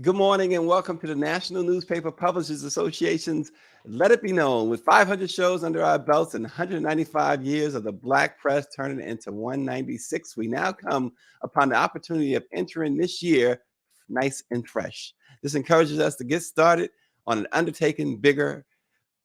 Good morning and welcome to the National Newspaper Publishers Association's Let It Be Known. With 500 shows under our belts and 195 years of the Black press turning into 196, we now come upon the opportunity of entering this year nice and fresh. This encourages us to get started on an undertaking bigger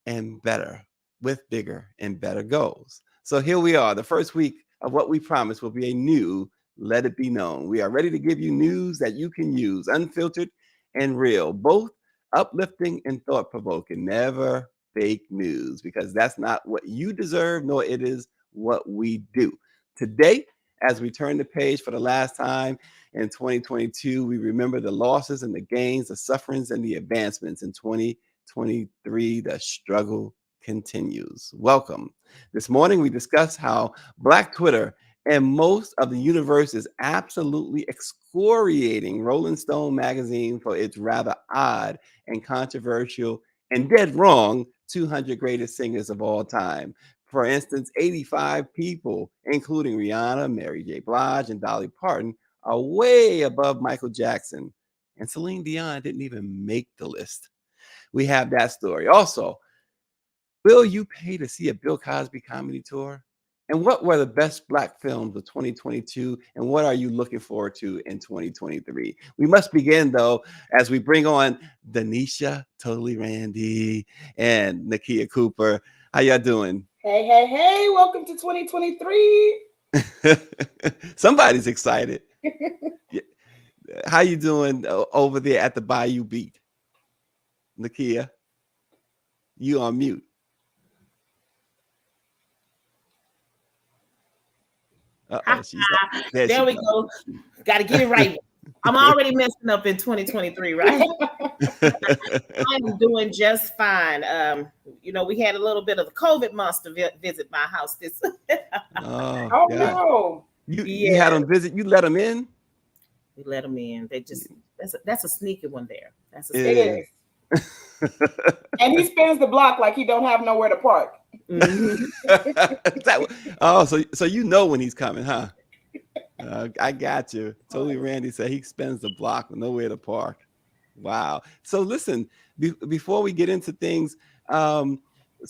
and better with bigger and better goals. So here we are. The first week of what we promised will be a new Let It Be Known. We are ready to give you news that you can use, unfiltered and real, both uplifting and thought provoking. Never fake news, because that's not what you deserve, nor it is what we do. Today, as we turn the page for the last time in 2022, we remember the losses and the gains, the sufferings and the advancements in 2023. The struggle continues. Welcome. This morning, we discuss how Black Twitter and most of the universe is absolutely excoriating Rolling Stone magazine for its rather odd and controversial and dead wrong 200 greatest singers of all time. For instance, 85 people, including Rihanna, Mary J. Blige, and Dolly Parton, are way above Michael Jackson. And Celine Dion didn't even make the list. We have that story. Also, will you pay to see a Bill Cosby comedy tour? And what were the best Black films of 2022? And what are you looking forward to in 2023? We must begin, though, as we bring on Denisha, Totally Randy, and Nakia Cooper. How y'all doing? Hey, hey, hey, welcome to 2023. Somebody's excited. Yeah. How you doing over there at the Bayou Beat? Nakia, you on mute. Uh-oh, she's there. There we go. Got to get it right. I'm already messing up in 2023, right? I'm doing just fine. We had a little bit of the COVID monster visit my house this. Oh no! You had them visit. You let them in. We let them in. They just that's a sneaky one there. That's a it is. And he spins the block like he don't have nowhere to park. Mm-hmm. So you know when he's coming, huh? I got you. Totally. Randy said he spends the block with nowhere to park. Wow. So listen, before we get into things, so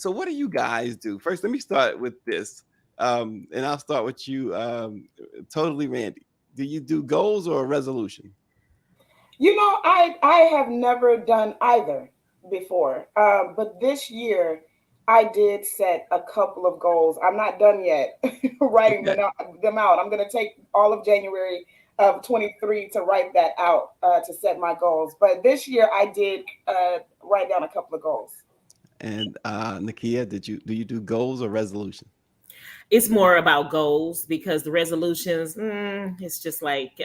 what do you guys do? First, let me start with this, and I'll start with you, Totally Randy. Do you do goals or a resolution? I have never done either before, but this year I did set a couple of goals. I'm not done yet writing Okay. them out. I'm going to take all of January of 23 to write that out, to set my goals. But this year I did write down a couple of goals. And Nakia, do you do goals or resolution? It's more about goals because the resolutions, it's just like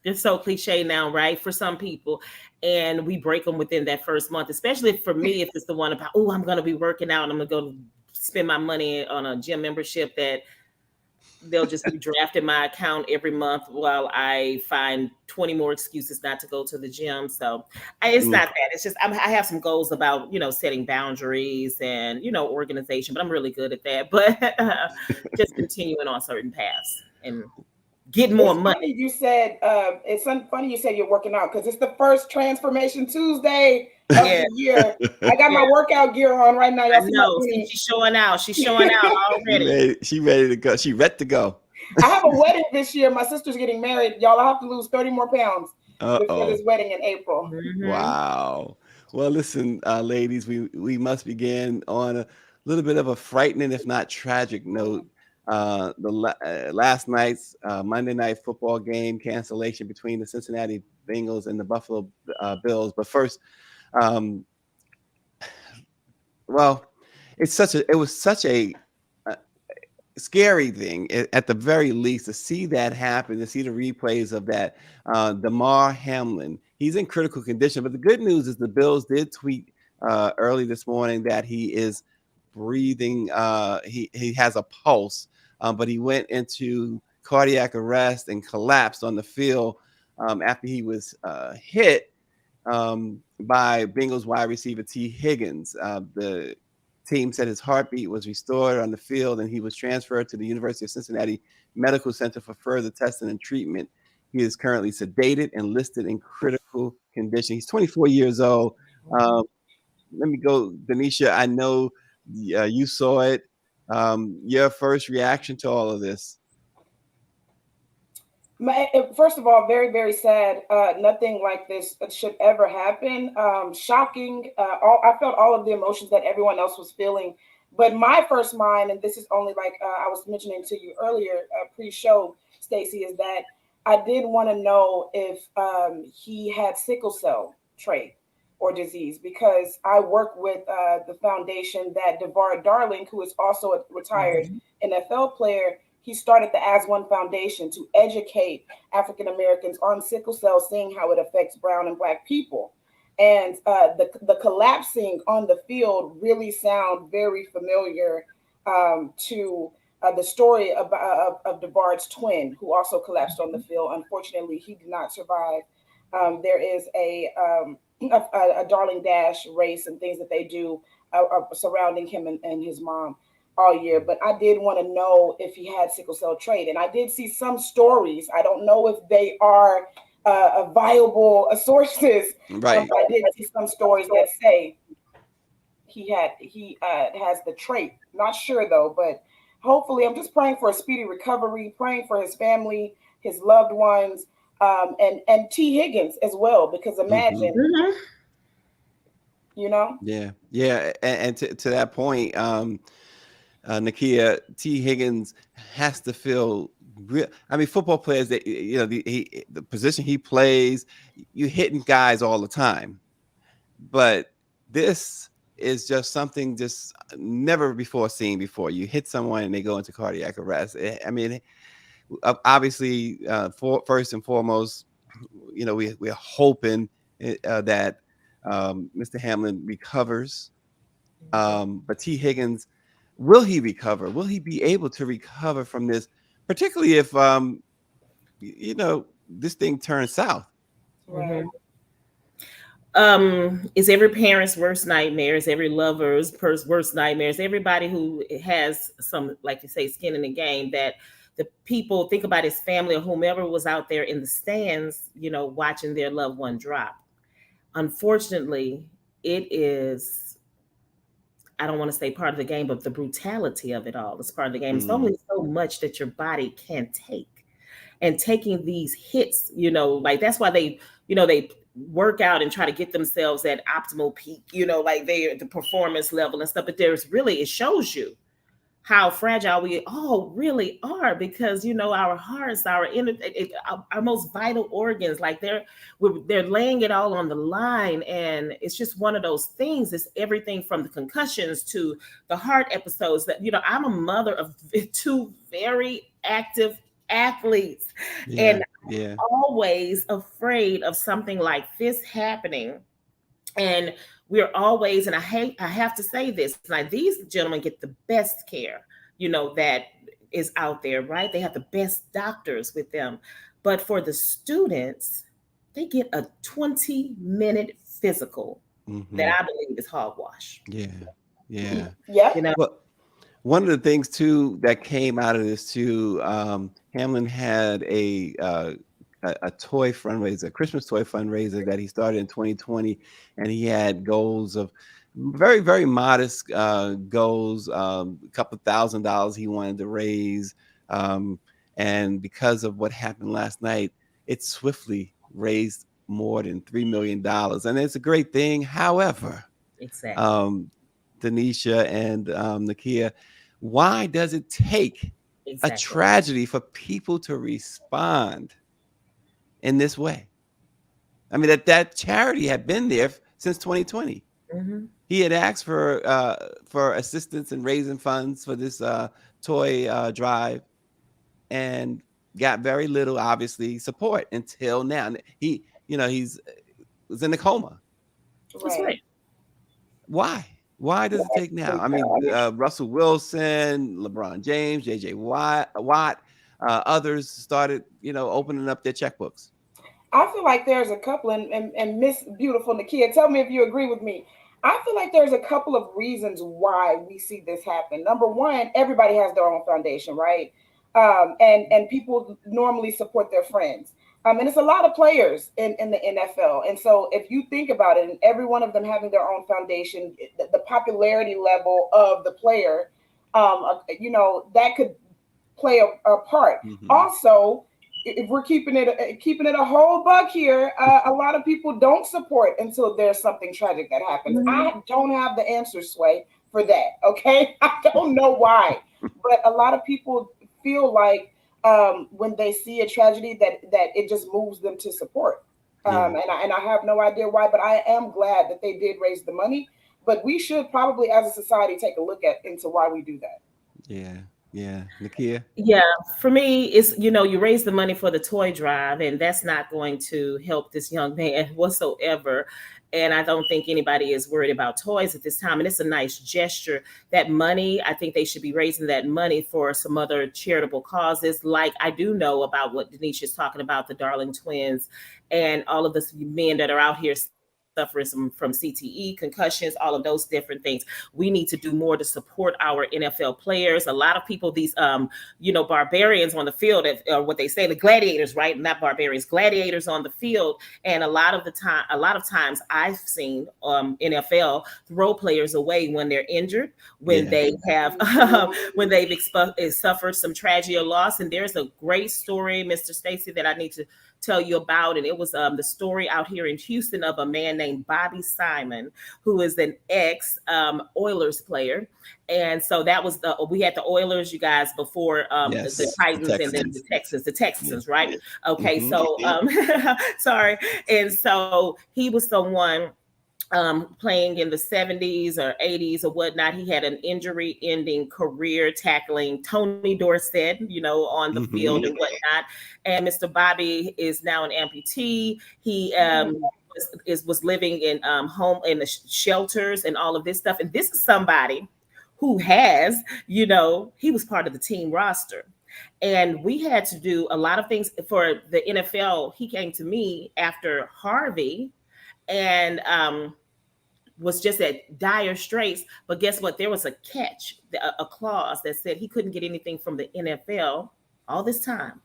it's so cliche now, right? For some people, and we break them within that first month. Especially for me, if it's the one about, oh, I'm going to be working out, and I'm going to go spend my money on a gym membership that they'll just be drafting my account every month while I find 20 more excuses not to go to the gym. So it's not that. It's just I have some goals about, setting boundaries and, organization, but I'm really good at that. But just continuing on certain paths and getting more money. It's funny you said you're working out because it's the first Transformation Tuesday of the year. I got my workout gear on right now. Y'all see she's showing out. She's showing out already. She ready to go. She ready to go. I have a wedding this year. My sister's getting married. Y'all, I have to lose 30 more pounds before this wedding in April. Mm-hmm. Wow. Well, listen, ladies, we must begin on a little bit of a frightening, if not tragic note. Last night's Monday night football game cancellation between the Cincinnati Bengals and the Buffalo Bills. But first, well, it was such a scary thing at the very least to see that happen, to see the replays of that. Damar Hamlin, he's in critical condition, but the good news is the Bills did tweet early this morning that he is breathing. He has a pulse, but he went into cardiac arrest and collapsed on the field after he was hit by Bengals wide receiver T. Higgins. The team said his heartbeat was restored on the field, and he was transferred to the University of Cincinnati Medical Center for further testing and treatment. He is currently sedated and listed in critical condition. He's 24 years old. Let me go, Denisha. I know you saw it. Your first reaction to all of this? First of all, very, very sad. Nothing like this should ever happen. Shocking. I felt all of the emotions that everyone else was feeling. But my first mind, and this is only like I was mentioning to you earlier, pre-show, Stacey, is that I did want to know if he had sickle cell trait or disease, because I work with the foundation that DeVar Darling, who is also a retired NFL player, he started the As One Foundation to educate African Americans on sickle cell, seeing how it affects brown and black people. And the collapsing on the field really sound very familiar to the story of DeVard's twin, who also collapsed on the field. Unfortunately, he did not survive. There is a Darling Dash race and things that they do surrounding him and his mom all year. But I did want to know if he had sickle cell trait. And I did see some stories. I don't know if they are viable sources. Right. I did see some stories that say he has the trait. Not sure though, but hopefully I'm just praying for a speedy recovery, praying for his family, his loved ones, and T. Higgins as well, because imagine, you know? Yeah. And to that point, Nakia, T. Higgins has to feel real. I mean, football players, that the position he plays, you hitting guys all the time, but this is just something just never before seen before. You hit someone and they go into cardiac arrest. I mean, obviously, first and foremost, we're hoping that Mr. Hamlin recovers. But T. Higgins, will he recover? Will he be able to recover from this? Particularly if this thing turns south. Right. Is every parent's worst nightmare, is every lover's worst nightmares, everybody who has some, like you say, skin in the game, that the people think about his family or whomever was out there in the stands, watching their loved one drop. Unfortunately, it is, I don't want to say part of the game, but the brutality of it all is part of the game. It's only so much that your body can take. And taking these hits, like that's why they work out and try to get themselves at optimal peak, like they're the performance level and stuff. But it shows you how fragile we all really are, because our hearts, our most vital organs, like they're laying it all on the line. And it's just one of those things. It's everything from the concussions to the heart episodes that I'm a mother of two very active athletes, and always afraid of something like this happening. And we're always, and I have to say this, like these gentlemen get the best care, that is out there, right? They have the best doctors with them. But for the students, they get a 20-minute physical that I believe is hogwash. Yeah. Well, one of the things too that came out of this too, Hamlin had a toy fundraiser, a Christmas toy fundraiser that he started in 2020, and he had goals of very, very modest goals, a couple $1,000 he wanted to raise, and because of what happened last night, it swiftly raised more than $3 million, and it's a great thing. However, Denisha and Nakia, why does it take a tragedy for people to respond in this way? I mean, that charity had been there since 2020. He had asked for assistance in raising funds for this toy drive, and got very little, obviously, support until now. He was in a coma. That's right. Why? Why does it take now? I mean, Russell Wilson, LeBron James, JJ Watt, others started, opening up their checkbooks. I feel like there's a couple, and Miss Beautiful Nakia, tell me if you agree with me. I feel like there's a couple of reasons why we see this happen. Number one, everybody has their own foundation, right? And people normally support their friends. And it's a lot of players in the NFL. And so if you think about it, and every one of them having their own foundation, the popularity level of the player, that could play a part. Mhm. Also, if we're keeping it a whole buck here, a lot of people don't support until there's something tragic that happens. I don't have the answer, Sway, for that. Okay, I don't know why, but a lot of people feel like when they see a tragedy that it just moves them to support. Yeah. And I have no idea why, but I am glad that they did raise the money. But we should probably, as a society, take a look into why we do that. Yeah. Yeah. Nakia. Yeah, for me, it's you raise the money for the toy drive, and that's not going to help this young man whatsoever. And I don't think anybody is worried about toys at this time. And it's a nice gesture. That money, I think they should be raising that money for some other charitable causes. Like I do know about what Denise is talking about, the Darling Twins, and all of the men that are out here suffering from CTE, concussions, all of those different things. We need to do more to support our NFL players. A lot of people, these, barbarians on the field, what they say, the gladiators, right? Not barbarians, gladiators on the field. And a lot of times I've seen NFL throw players away when they're injured, when they have, when they've suffered some tragedy or loss. And there's a great story, Mr. Stacy, that I need to tell you about. And it was the story out here in Houston of a man named Bobby Simon, who is an ex Oilers player. And so that was we had the Oilers, you guys, before the Titans and then the Texans, right? Okay, so sorry. And so he was someone playing in the 70s or 80s or whatnot. He had an injury-ending career tackling Tony Dorsett, on the field and whatnot. And Mr. Bobby is now an amputee. He was living in home in the shelters and all of this stuff. And this is somebody who has, he was part of the team roster. And we had to do a lot of things for the NFL. He came to me after Harvey and was just at dire straits. But guess what? There was a catch, a clause that said he couldn't get anything from the NFL all this time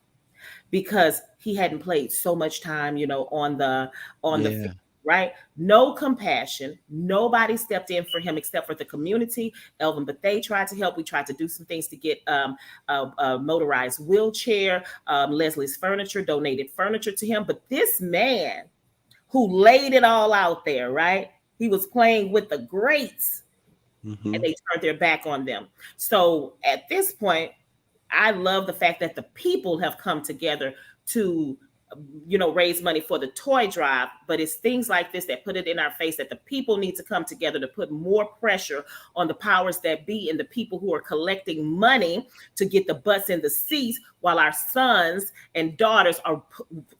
because he hadn't played so much time, on the field, right? No compassion. Nobody stepped in for him except for the community. Elvin Bethea tried to help. We tried to do some things to get a motorized wheelchair. Leslie's Furniture donated furniture to him. But this man who laid it all out there, right? He was playing with the greats and they turned their back on them. So at this point, I love the fact that the people have come together to, raise money for the toy drive. But it's things like this that put it in our face that the people need to come together to put more pressure on the powers that be and the people who are collecting money to get the butts in the seats while our sons and daughters are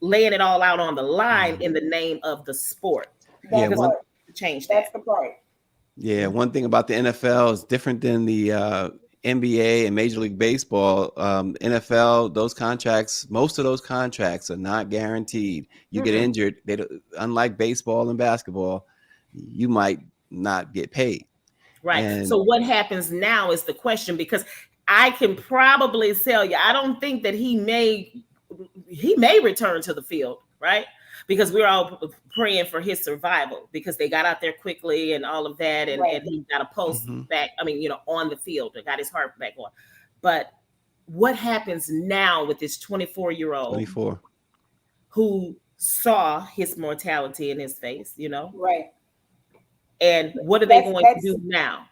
laying it all out on the line in the name of the sport. Change that. That's the part. Yeah, one thing about the NFL is different than the NBA and Major League Baseball. NFL, those contracts, most of those contracts are not guaranteed. You get injured, unlike baseball and basketball, you might not get paid. Right. And so what happens now is the question, because I can probably tell you, I don't think that he may return to the field, right? Because we're all praying for his survival because they got out there quickly and all of that. And, and he got a pulse back. I mean, on the field, and got his heart back on. But what happens now with this 24-year-old who saw his mortality in his face, Right. And what are they going to do now?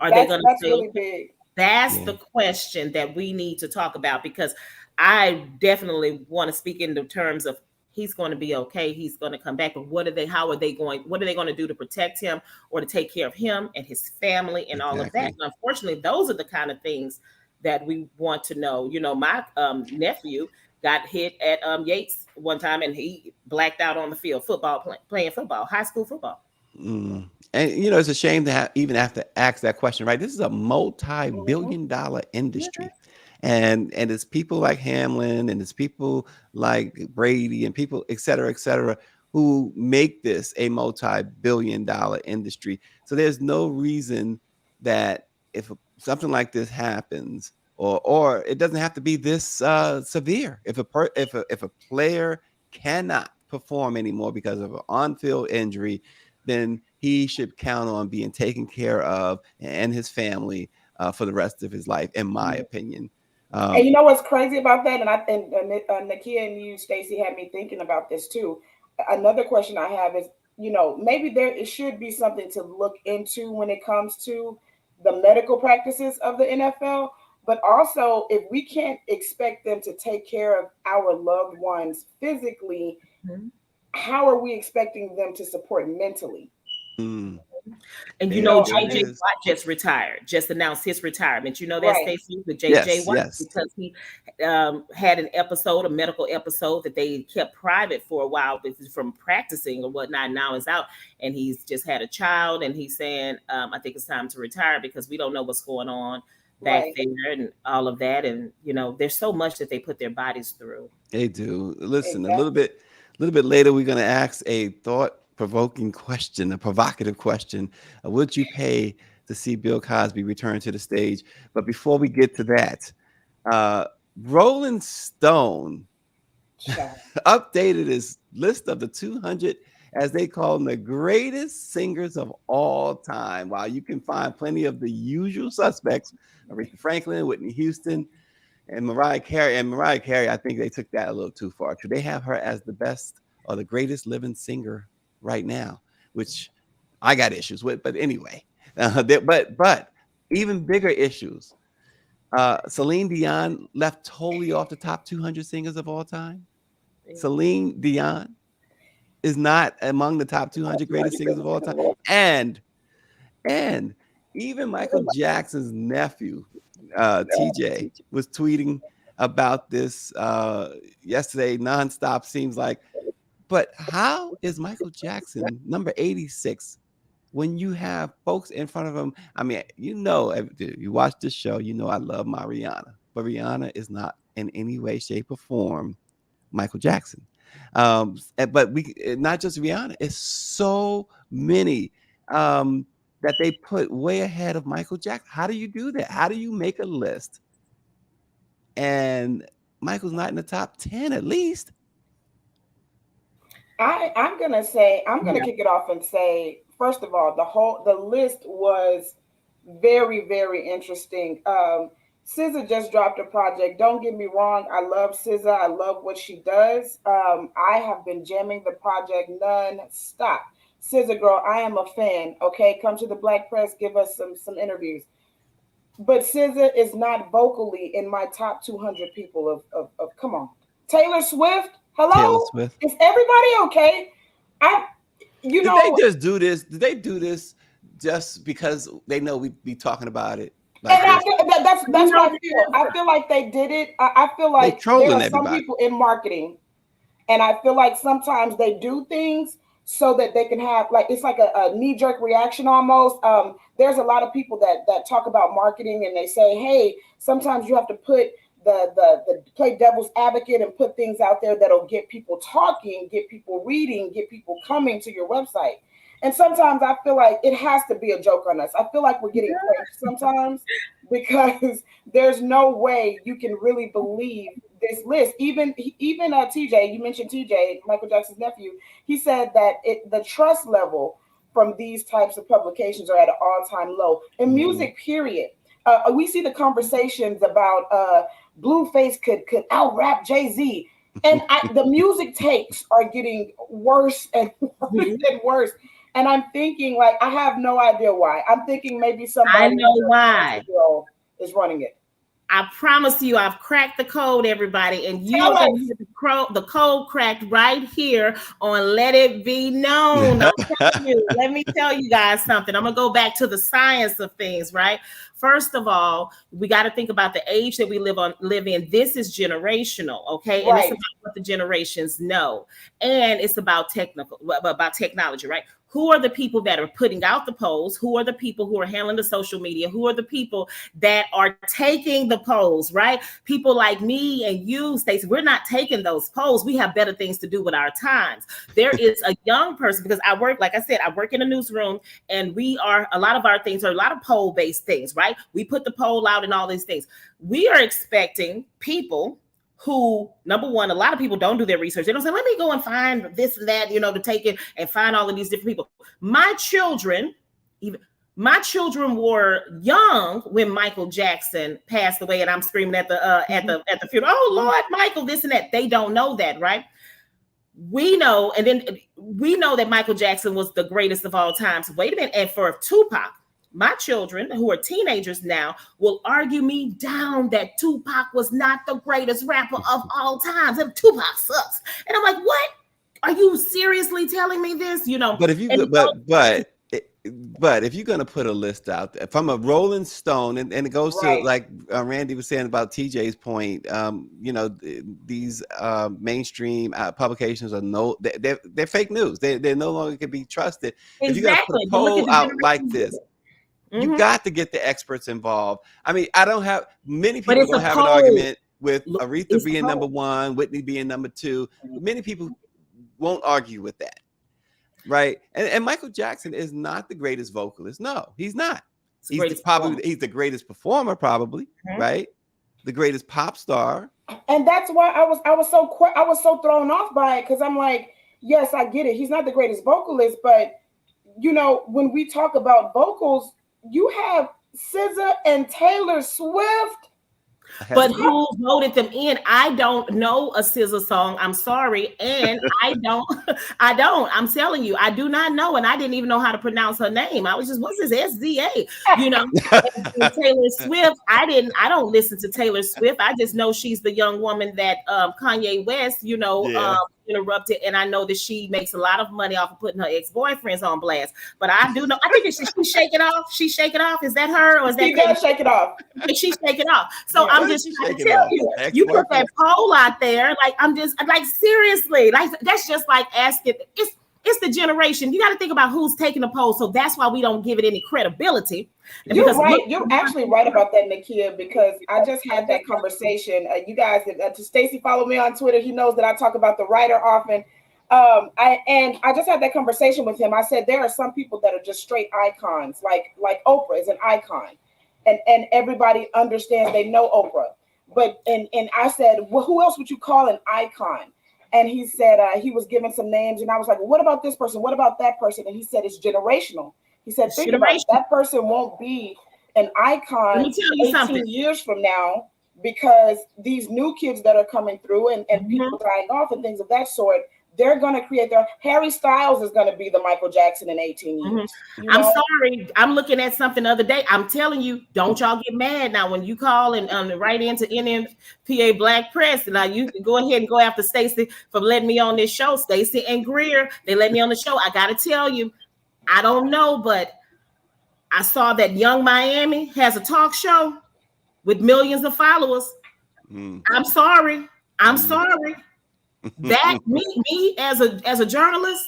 Are they going to really big? That's the question that we need to talk about, because I definitely want to speak in the terms of he's going to be okay. He's going to come back. But what are they going to do to protect him or to take care of him and his family and all of that? And unfortunately, those are the kind of things that we want to know. My nephew got hit at Yates one time and he blacked out on the field, playing football, high school football. And it's a shame to even have to ask that question, right? This is a multi-billion-dollar industry. And it's people like Hamlin and it's people like Brady and people, et cetera, who make this a multi-billion-dollar industry. So there's no reason that if something like this happens, or it doesn't have to be this severe. If a player cannot perform anymore because of an on-field injury, then he should count on being taken care of and his family for the rest of his life, in my opinion. And you know what's crazy about that? And I think Nakia and you, Stacey, had me thinking about this too. Another question I have is, maybe it should be something to look into when it comes to the medical practices of the NFL. But also, if we can't expect them to take care of our loved ones physically, how are we expecting them to support mentally? Mm. And JJ Watt just retired, just announced his retirement. You know that, Stacey, with JJ Watt, because he had a medical episode that they kept private for a while from practicing or whatnot. Now is out, and he's just had a child, and he's saying, I think it's time to retire because we don't know what's going on back there and all of that. And there's so much that they put their bodies through. They do. Listen, a little bit later, we're going to ask a thought-provoking question, a provocative question. Would you pay to see Bill Cosby return to the stage? But before we get to that, Rolling Stone updated his list of the 200, as they call them, the greatest singers of all time. While you can find plenty of the usual suspects, Aretha Franklin, Whitney Houston, and Mariah Carey. And Mariah Carey, I think they took that a little too far. They have her as the best or the greatest living singer right now, which I got issues with. But anyway, but even bigger issues. Celine Dion left totally off the top 200 singers of all time. Celine Dion is not among the top 200 greatest singers of all time. And even Michael Jackson's nephew, TJ, was tweeting about this yesterday nonstop, seems like. But how is Michael Jackson number 86 when you have folks in front of him? I mean, you watch this show, I love my Rihanna, but Rihanna is not in any way, shape, or form Michael Jackson. But not just Rihanna, it's so many that they put way ahead of Michael Jackson. How do you do that? How do you make a list and Michael's not in the top 10 at least? I'm gonna kick it off and say, first of all, the list was very, very interesting. SZA just dropped a project. Don't get me wrong, I love SZA. I love what she does. I have been jamming the project non-stop. SZA girl, I am a fan. Okay, come to the Black Press, give us some interviews. But SZA is not vocally in my top 200 people of come on. Taylor Swift, hello? Taylor Swift. Is everybody okay? Did they just do this? Did they do this just because they know we'd be talking about it? Like and that's what I feel. I feel like they did it. I feel like there are some people in marketing, and I feel like sometimes they do things so that they can have it's like a knee-jerk reaction almost. There's a lot of people that talk about marketing and they say, hey, sometimes you have to put the play devil's advocate and put things out there that'll get people talking, get people reading, get people coming to your website. And sometimes I feel like it has to be a joke on us. I feel like we're getting pranked sometimes because there's no way you can really believe this list. Even TJ, you mentioned TJ, Michael Jackson's nephew, he said that the trust level from these types of publications are at an all-time low. In music, period. We see the conversations about Blueface could out-rap Jay-Z. And the music takes are getting worse and worse and worse. And I'm thinking, I have no idea why. I'm thinking maybe somebody I know why is running it. I promise you, I've cracked the code, everybody, and you are going to get the code cracked right here on Let It Be Known. Let me tell you guys something. I'm going to go back to the science of things, right? First of all, we got to think about the age that we live in. This is generational, okay? And it's about what the generations know. And it's about technology, right? Who are the people that are putting out the polls? Who are the people who are handling the social media? Who are the people that are taking the polls, right? People like me and you, Stacey, we're not taking those polls. We have better things to do with our times. There is a young person, because I work, like I said, I work in a newsroom, and a lot of our things are a lot of poll-based things, right? We put the poll out and all these things. We are expecting people who, number one, a lot of people don't do their research. They don't say, let me go and find this and that, to take it and find all of these different people. My children were young when Michael Jackson passed away, and I'm screaming at the funeral, oh Lord, Michael, this and that. They don't know that, right? We know, and then we know that Michael Jackson was the greatest of all time. So wait a minute, and for Tupac, my children who are teenagers now will argue me down that Tupac was not the greatest rapper of all time. Tupac sucks, and I'm like, what? Are you seriously telling me this? But if you but if you're going to put a list out there from a Rolling Stone, and it goes to like Randy was saying about TJ's point, these mainstream publications are they're fake news. They no longer can be trusted. Exactly. If you're going to put a poll out like this, you got to get the experts involved. I mean, many people don't have an argument with Aretha being number one, Whitney being number two. Many people won't argue with that. Right. And Michael Jackson is not the greatest vocalist. No, he's not. He's the greatest performer, probably, right? The greatest pop star. And that's why I was so thrown off by it, because I'm like, yes, I get it. He's not the greatest vocalist, but when we talk about vocals, you have SZA and Taylor Swift. But who voted them in? I don't know a SZA song. I'm sorry. And I don't. I'm telling you, I do not know. And I didn't even know how to pronounce her name. I was just, what's this SZA? And Taylor Swift. I don't listen to Taylor Swift. I just know she's the young woman that Kanye West, interrupted. And I know that she makes a lot of money off of putting her ex-boyfriends on blast. But I do know, I think she Shake It Off. She Shake It Off. Is that her? Or is that she does Shake It Off? She Shake It Off. So I'm just trying to tell you, you put that poll out there, like I'm just like, seriously, like that's just like asking, it's the generation. You got to think about who's taking the poll. So that's why we don't give it any credibility. You're right. You're actually right about that, Nakia, because I just had that conversation. You guys, to Stacy, follow me on Twitter. He knows that I talk about the writer often. I just had that conversation with him. I said, there are some people that are just straight icons, like Oprah is an icon. And everybody understands, they know Oprah. But and I said, well, who else would you call an icon? And he said he was giving some names, and I was like, well, what about this person? What about that person? And he said it's generational. He said, think about it, that person won't be an icon 18 years from now, because these new kids that are coming through and people dying off and things of that sort, they're going to create Harry Styles is going to be the Michael Jackson in 18 years. I'm sorry. I'm looking at something the other day. I'm telling you, don't y'all get mad now when you call and write into NMPA Black Press. Now you can go ahead and go after Stacy for letting me on this show. Stacy and Greer, they let me on the show. I got to tell you, I don't know, but I saw that Young Miami has a talk show with millions of followers. I'm sorry. That me as a journalist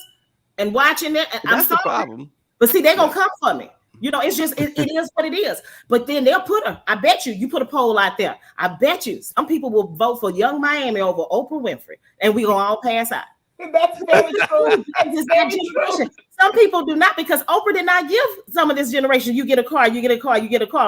and watching that, I'm sorry. The problem. But see, they're gonna come for me. It's just it is what it is. But then they'll I bet you put a poll out there. I bet you some people will vote for Young Miami over Oprah Winfrey, and we gonna all pass out. That's very true. Some people do not, because Oprah did not give some of this generation, you get a car,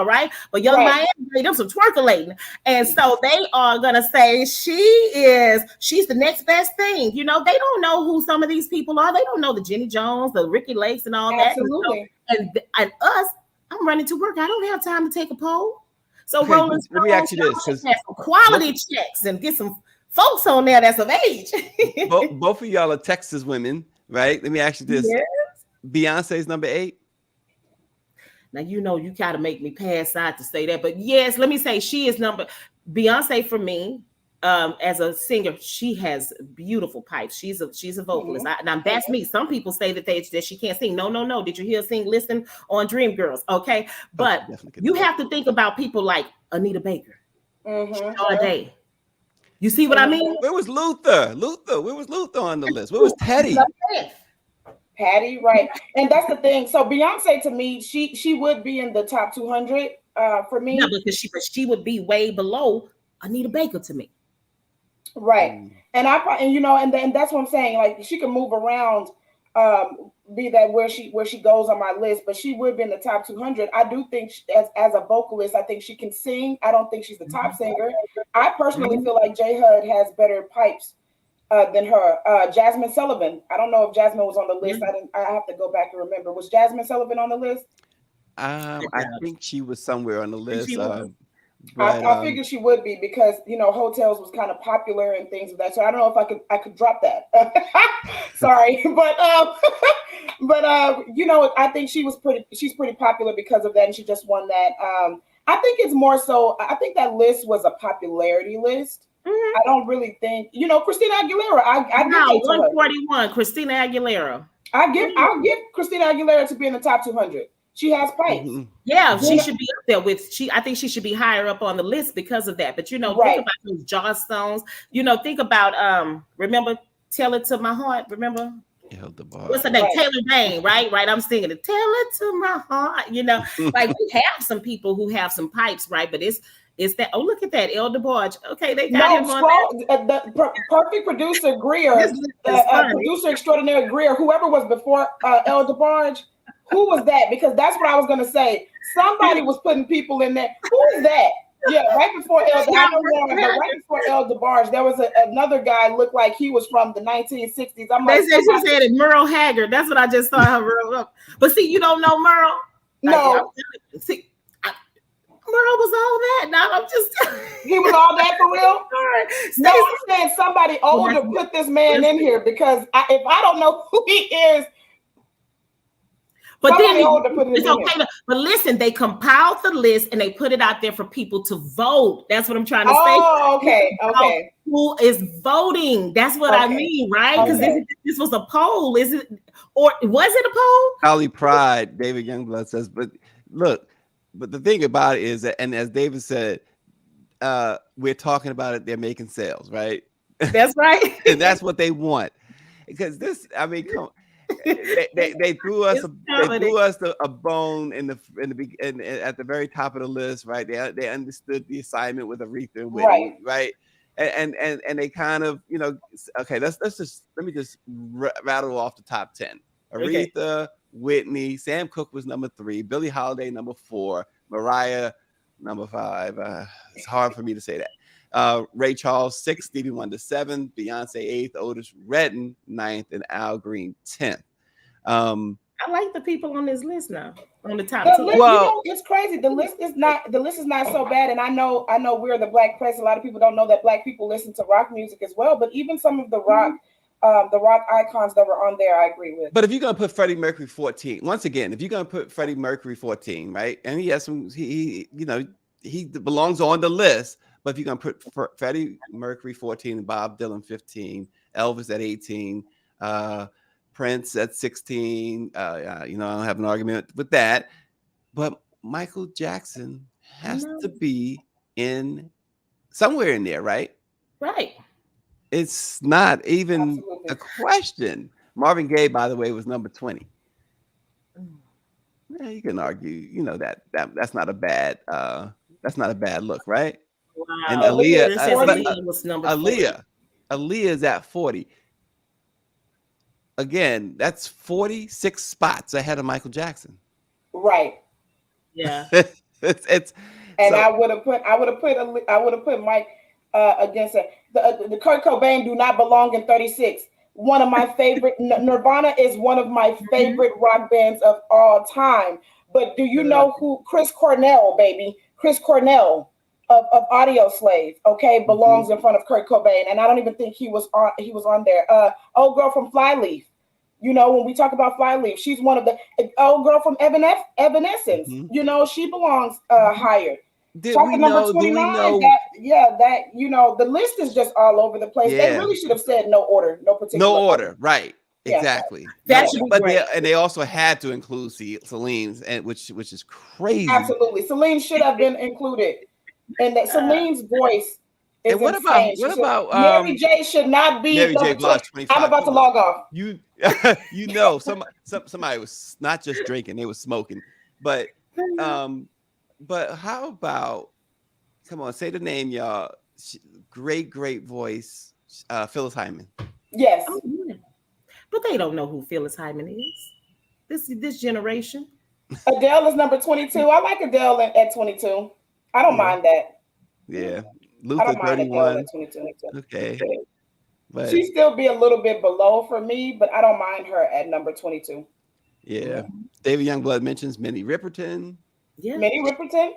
right? But Young Miami made them some twerkulating. And so they are going to say she's the next best thing. They don't know who some of these people are. They don't know the Jenny Jones, the Ricky Lakes and all that. Absolutely. And us, I'm running to work. I don't have time to take a poll. So let me ask you this. Have some quality checks and get some folks on there that's of age. both of y'all are Texas women, right? Let me ask you this. Yes. Beyonce's number 8. Now, you got to make me pass out to say that. But yes, let me say she is Beyonce for me, as a singer, she has beautiful pipes. She's a vocalist. Now that's me. Some people say that she can't sing. No. Did you hear her sing Listen on Dreamgirls? Okay. But you have to think about people like Anita Baker, all day. You see what I mean? Where was Luther? Where was Luther on the list? Where was Teddy? Patty, right? And that's the thing. So Beyonce, to me, she would be in the top 200 for me. No, because she would be way below Anita Baker to me. Right. And then that's what I'm saying. Like, she can move around be that where she goes on my list, but she would be in the top 200. I do think as a vocalist, I think she can sing. I don't think she's the top singer. I personally feel like J Hud has better pipes than her. Jasmine Sullivan. I don't know if Jasmine was on the list. I have to go back and remember. Was Jasmine Sullivan on the list? I think she was somewhere on the list. I figured she would be because Hotels was kind of popular and things of that. So I don't know if I could drop that. Sorry, but I think she's pretty popular because of that, and she just won that. I think it's more so. I think that list was a popularity list. I don't really think Christina Aguilera. I no 141. Christina Aguilera. I'll give Christina Aguilera to be in the top 200. She has pipes. Yeah, she should be up there with I think she should be higher up on the list because of that. But think about those Joss Stones. Think about remember Tell It to My Heart. Remember? What's her name? Right. Taylor Dane, right? I'm singing it. Tell it to my heart. Like we have some people who have some pipes, right? But it's that. Oh, look at that, El DeBarge. Okay, they got him on there. The perfect producer Greer, producer extraordinaire Greer, whoever was before El DeBarge. Who was that? Because that's what I was going to say. Somebody was putting people in there. Who is that? Yeah, right before El DeBarge, there was another guy looked like he was from the 1960s. I'm like, they said it, Merle Haggard. That's what I just saw her roll up. But see, you don't know Merle? No. Merle was all that. Now I'm just he was all that for real? No, I'm saying somebody older put this man in here because if I don't know who he is. But then it's okay. But listen, they compiled the list and they put it out there for people to vote. That's what I'm trying to say. Oh, okay. Who is voting? That's what I mean, right? Because this was a poll. Is it, or was it a poll? Holly Pride, David Youngblood says, but look, but the thing about it is that, and as David said, we're talking about it, they're making sales, right? That's right. And that's what they want. Because they threw us a bone at the very top of the list, right? They understood the assignment with Aretha and Whitney, right? And they kind of okay. Let me just rattle off the top 10. Aretha, Whitney, Sam Cooke was number 3, Billie Holiday number 4, Mariah number 5. It's hard for me to say that. Ray Charles 6, Stevie Wonder 7, Beyonce 8th, Otis Redding 9th, and Al Green 10th. I like the people on this list now on the top 10. Well, it's crazy. The list is not so bad, and I know we're the Black press. A lot of people don't know that Black people listen to rock music as well. But even some of the rock icons that were on there, I agree with. But if you're gonna put Freddie Mercury 14, once again, if you're gonna put Freddie Mercury 14, right, and he has some, he belongs on the list. But if you're going to put Freddie Mercury 14, Bob Dylan 15, Elvis at 18, Prince at 16, I don't have an argument with that. But Michael Jackson has to be in somewhere in there, right? Right. It's not even a question. Marvin Gaye, by the way, was number 20. Yeah, you can argue, that's not a bad look, right? Wow. And Aaliyah was number Aaliyah is at 40. Again, that's 46 spots ahead of Michael Jackson. Right. Yeah. I would have put Mike against it. The Kurt Cobain do not belong in 36. One of my favorite Nirvana is one of my favorite rock bands of all time. But do you know who Chris Cornell, baby? Chris Cornell of Audio Slave, belongs in front of Kurt Cobain, and I don't even think he was on there. Old girl from Flyleaf, when we talk about Flyleaf, she's one of the old girl from Evanescence. She belongs higher. Number 29. The list is just all over the place. Yeah. They really should have said no order, no particular. No order, right? Yeah. Exactly. That should be great. They also had to include Celine's, and which is crazy. Absolutely, Celine should have been included. And that Celine's voice is insane. What about Mary J should not be. Mary J. Blige 25. I'm about to log off. Somebody was not just drinking; they were smoking. But how about? Come on, say the name, y'all. Great voice, Phyllis Hyman. Yes. but they don't know who Phyllis Hyman is. This generation. Adele is number 22. I like Adele at 22. I don't mind that. Yeah. I Luther don't mind Adele 31. at 22. Okay. But She still be a little bit below for me, but I don't mind her at number 22. yeah. David Youngblood mentions Minnie Riperton, Yeah. Minnie Riperton.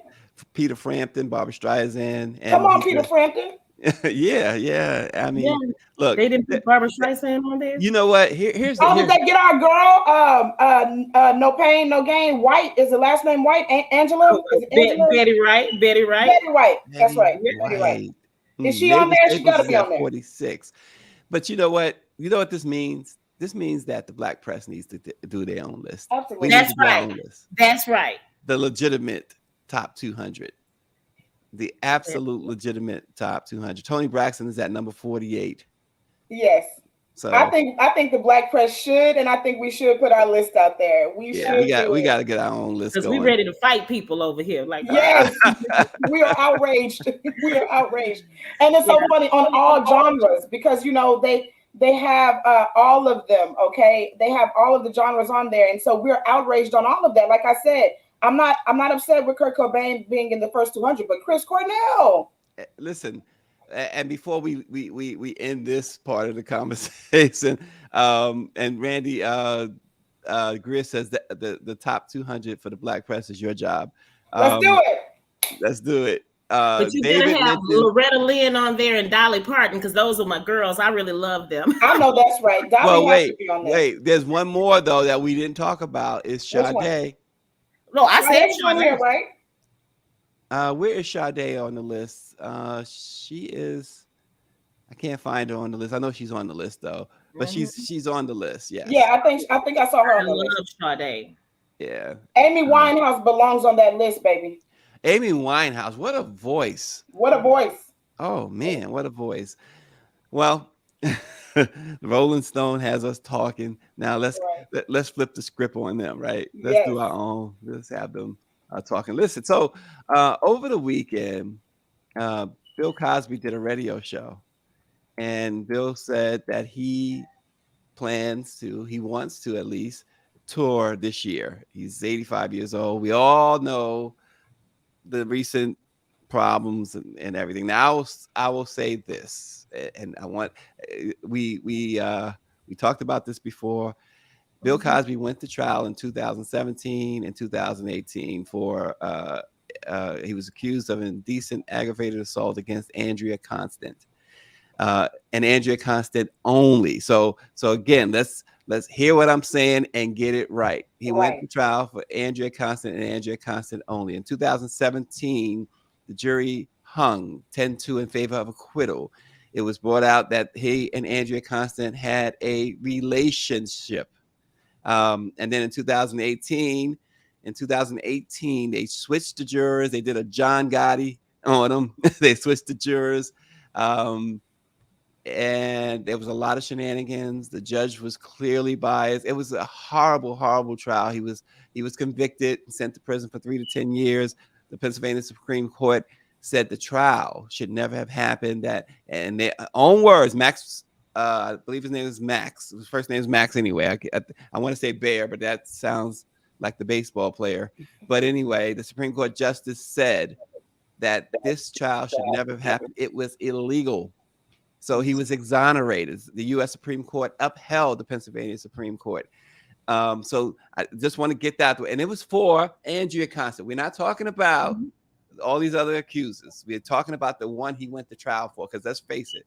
Peter Frampton, Barbara Streisand. And Come on, Peter Frampton. yeah. I mean, Yeah. look, They didn't put Barbara Streisand on there. you know what? Here's Oh, did they get our girl? No Pain, No Gain. White is the last name White. Angela? Is it Angela? Betty Wright. Betty Wright. Betty White. That's right. Betty Betty White. White. Is she on Mavis there? She Staples gotta is be at on there. 46. But you know what? You know what this means? This means that the Black press needs to do their own list. Absolutely. We need That's to do our right. own list. That's right. The legitimate top 200. The absolute legitimate top 200. Tony Braxton is at number 48. Yes. So I think the Black press should, and I think we should put our list out there. We got to get our own list Because going. we're ready to fight people over here. Like, yes, we are outraged. We are outraged, and it's so funny on all genres because they have all of them. Okay, they have all of the genres on there, and so we're outraged on all of that. Like I said, I'm not upset with Kurt Cobain being in the first 200, but Chris Cornell. Listen, and before we end this part of the conversation, and Randy Greer says that the top 200 for the Black press is your job. Let's do it. Let's do it. But you David gotta have mentioned- Loretta Lynn on there and Dolly Parton because those are my girls. I really love them. I know that's right. Dolly has to be on there. Wait. There's one more though that we didn't talk about. Is Which one? Sade. No, I said Sade's on there, right? Where is Sade on the list? She is. I can't find her on the list. I know she's on the list though, but she's on the list. Yes. Yeah, I think I saw her I on the list. love Sade. Yeah. Amy Winehouse belongs on that list, baby. Amy Winehouse. What a voice. What a voice. Oh man, what a voice. Well, Rolling Stone has us talking. Now let's flip the script on them, right? Let's do our own. Let's have them talking. Listen, so over the weekend, Bill Cosby did a radio show, and Bill said that he wants to at least tour this year. He's 85 years old. We all know the recent problems and everything. Now I will say this, and I want we talked about this before. Bill Cosby went to trial in 2017 and 2018 for he was accused of indecent aggravated assault against Andrea Constand, and Andrea Constand only. So again, let's hear what I'm saying and get it right. He went to trial for Andrea Constand and Andrea Constand only. In 2017, the jury hung 10-2 in favor of acquittal. It was brought out that he and Andrea Constand had a relationship. And then in 2018, they switched the jurors. They did a John Gotti on them. They switched the jurors. And there was a lot of shenanigans. The judge was clearly biased. It was a horrible, horrible trial. He was convicted and sent to prison for 3 to 10 years. The Pennsylvania Supreme Court said the trial should never have happened. That, and their own words, Max, I believe his name is Max. His first name is Max anyway. I want to say Bear, but that sounds like the baseball player. But anyway, the Supreme Court justice said that this trial should never have happened. It was illegal. So he was exonerated. The U.S. Supreme Court upheld the Pennsylvania Supreme Court. So I just want to get that. And it was for Andrea Constand. We're not talking about all these other accusers. We're talking about the one he went to trial for. Because let's face it,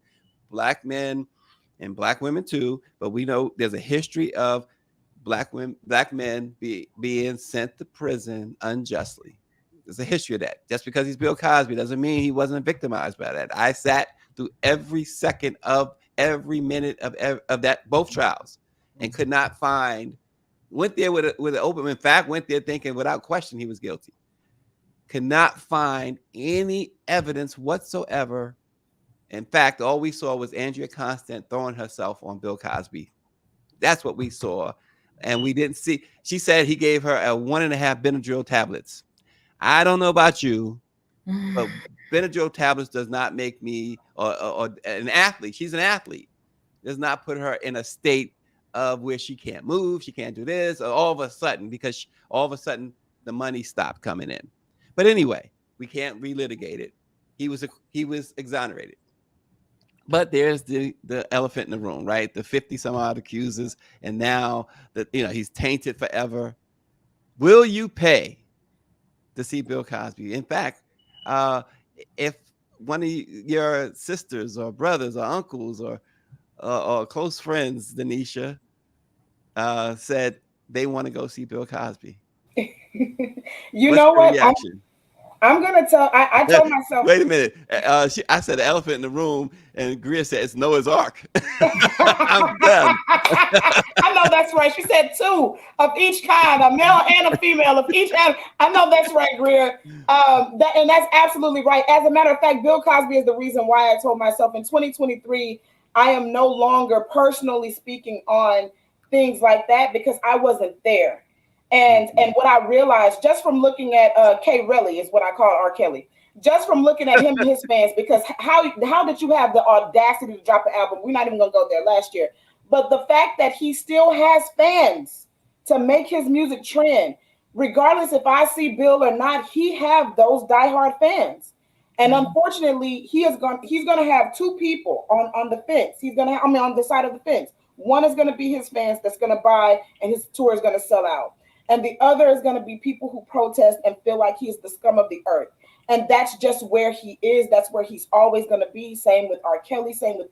Black men and Black women too. But we know there's a history of Black men being sent to prison unjustly. There's a history of that. Just because he's Bill Cosby doesn't mean he wasn't victimized by that. I sat through every second of every minute of that both trials and could not find. Went there with an open. In fact, went there thinking without question he was guilty. Could not find any evidence whatsoever. In fact, all we saw was Andrea Constand throwing herself on Bill Cosby. That's what we saw, and we didn't see. She said he gave her a 1.5 Benadryl tablets. I don't know about you, but Benadryl tablets does not make me or an athlete. She's an athlete. Does not put her in a state of where she can't move, she can't do this, or all of a sudden, because all of a sudden the money stopped coming in. But anyway, we can't relitigate it. He was exonerated. But there's the elephant in the room, right? The 50 some odd accusers, and now that he's tainted forever. Will you pay to see Bill Cosby? In fact, if one of your sisters or brothers or uncles or close friends, Denisha, said they want to go see Bill Cosby, You know what? Reaction? I'm gonna tell. I told myself. Wait a minute. I said the elephant in the room, and Greer said it's Noah's Ark. I'm done. I know that's right. She said 2 of each kind, a male and a female of each. I know that's right, Greer. And that's absolutely right. As a matter of fact, Bill Cosby is the reason why I told myself in 2023 I am no longer personally speaking on things like that because I wasn't there. And what I realized just from looking at K. Relly is what I call R. Kelly, just from looking at him and his fans, because how did you have the audacity to drop an album? We're not even gonna go there last year, but the fact that he still has fans to make his music trend, regardless if I see Bill or not, he have those diehard fans. And unfortunately, he's gonna have 2 people on the fence. On the side of the fence. One is gonna be his fans that's gonna buy, and his tour is gonna sell out. And the other is going to be people who protest and feel like he's the scum of the earth. And that's just where he is. That's where he's always going to be. Same with R. Kelly, same with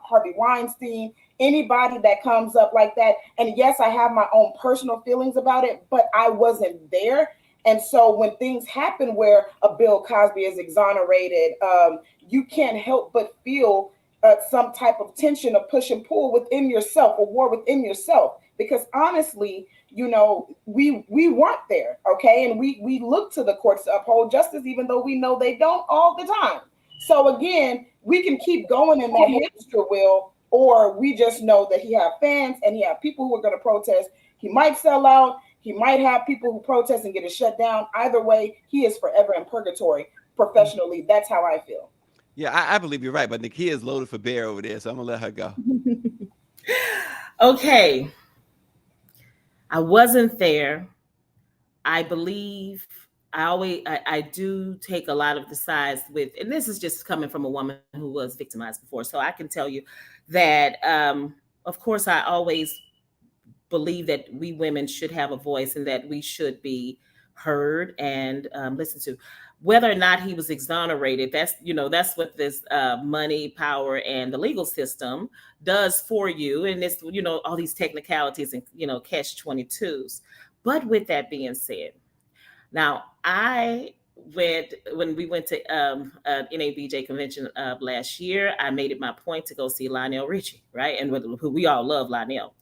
Harvey Weinstein, anybody that comes up like that. And yes, I have my own personal feelings about it, but I wasn't there. And so when things happen where a Bill Cosby is exonerated, you can't help but feel some type of tension, or push and pull within yourself, a war within yourself. Because honestly, we weren't there, okay? And we look to the courts to uphold justice, even though we know they don't all the time. So again, we can keep going in that hamster wheel, or we just know that he have fans and he have people who are going to protest. He might sell out. He might have people who protest and get it shut down. Either way, he is forever in purgatory professionally. That's how I feel. Yeah, I believe you're right, but Nakia is loaded for bear over there, so I'm gonna let her go. Okay. I wasn't there. I believe I do take a lot of the sides with, and this is just coming from a woman who was victimized before. So I can tell you that, of course, I always believe that we women should have a voice and that we should be heard and listened to. Whether or not he was exonerated, that's what this money, power, and the legal system does for you. And it's, all these technicalities and, catch-22s. But with that being said, now when we went to NABJ convention last year, I made it my point to go see Lionel Richie, right? And who we all love Lionel.